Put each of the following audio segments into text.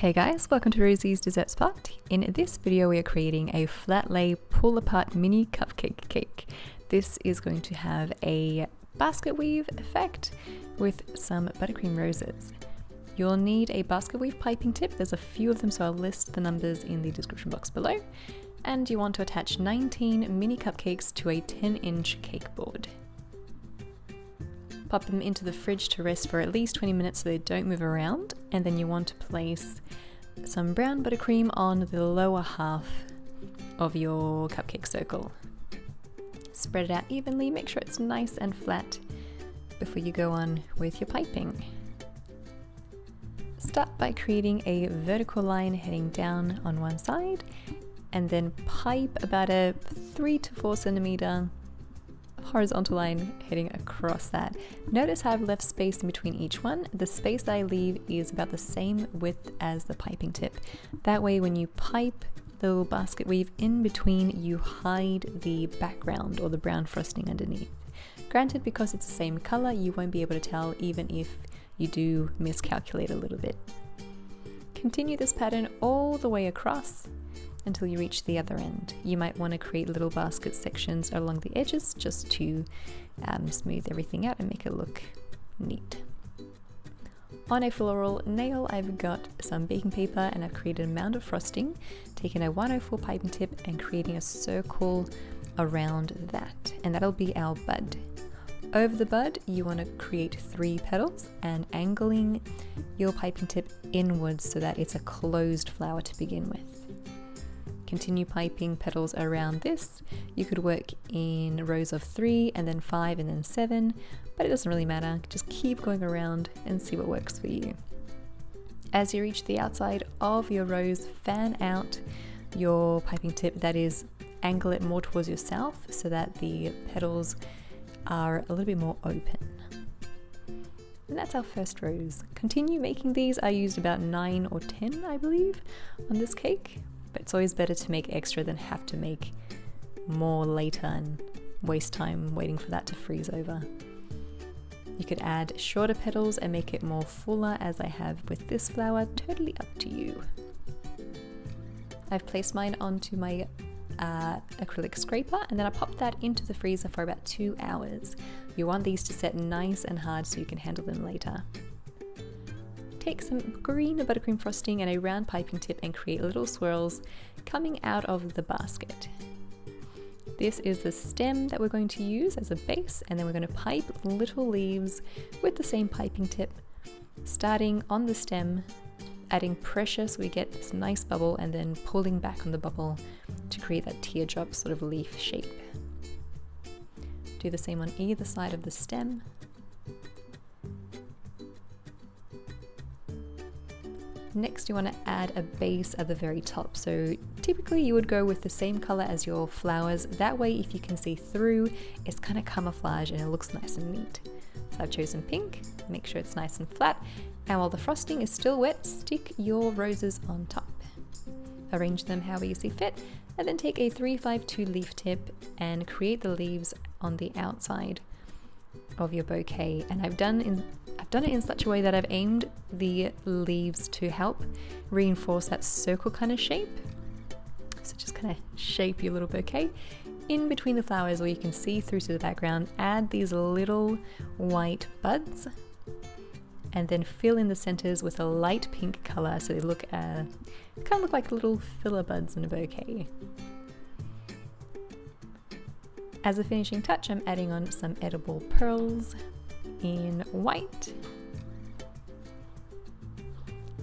Hey guys, welcome to Rosie's Dessert Spot. In this video we are creating a flat lay pull apart mini cupcake cake. This is going to have a basket weave effect with some buttercream roses. You'll need a basket weave piping tip. There's a few of them, so I'll list the numbers in the description box below. And you want to attach 19 mini cupcakes to a 10-inch cake board. Pop them into the fridge to rest for at least 20 minutes so they don't move around, and then you want to place some brown buttercream on the lower half of your cupcake circle. Spread it out evenly, make sure it's nice and flat before you go on with your piping. Start by creating a vertical line heading down on one side, and then pipe about a 3 to 4 centimeter horizontal line heading across that. Notice how I've left space in between each one. The space that I leave is about the same width as the piping tip. That way when you pipe the little basket weave in between, you hide the background or the brown frosting underneath. Granted, because it's the same color, you won't be able to tell even if you do miscalculate a little bit. Continue this pattern all the way across until you reach the other end. You might want to create little basket sections along the edges just to smooth everything out and make it look neat. On a floral nail, I've got some baking paper and I've created a mound of frosting, taking a 104 piping tip and creating a circle around that, and that'll be our bud. Over the bud, you want to create 3 petals and angling your piping tip inwards so that it's a closed flower to begin with. Continue piping petals around this. You could work in rows of 3 and then 5 and then 7, but it doesn't really matter. Just keep going around and see what works for you. As you reach the outside of your rows, fan out your piping tip, that is, angle it more towards yourself so that the petals are a little bit more open. And that's our first rose. Continue making these. I used about 9 or 10, I believe, on this cake. But it's always better to make extra than have to make more later and waste time waiting for that to freeze over. You could add shorter petals and make it more fuller as I have with this flower, totally up to you. I've placed mine onto my acrylic scraper and then I popped that into the freezer for about 2 hours. You want these to set nice and hard so you can handle them later. Take some green buttercream frosting and a round piping tip and create little swirls coming out of the basket. This is the stem that we're going to use as a base, and then we're going to pipe little leaves with the same piping tip, starting on the stem, adding pressure so we get this nice bubble, and then pulling back on the bubble to create that teardrop sort of leaf shape. Do the same on either side of the stem. Next, you want to add a base at the very top. So typically you would go with the same color as your flowers. That way, if you can see through, it's kind of camouflage and it looks nice and neat. So I've chosen pink, make sure it's nice and flat. And while the frosting is still wet, stick your roses on top. Arrange them however you see fit, and then take a 352 leaf tip and create the leaves on the outside of your bouquet. And I've done it in such a way that I've aimed the leaves to help reinforce that circle kind of shape. So just kind of shape your little bouquet in between the flowers where you can see through to the background. Add these little white buds and then fill in the centers with a light pink color so they look kind of look like little filler buds in a bouquet. As a finishing touch, I'm adding on some edible pearls in white.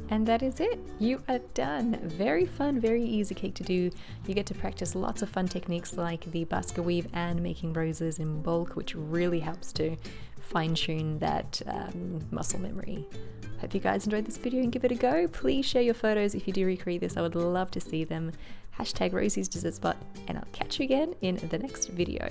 And that is it. You are done. Very fun, very easy cake to do. You get to practice lots of fun techniques like the basket weave and making roses in bulk, which really helps to fine-tune that muscle memory. Hope you guys enjoyed this video and give it a go. Please share your photos if you do recreate this. I would love to see them. #Rosie's Dessert Spot, and I'll catch you again in the next video.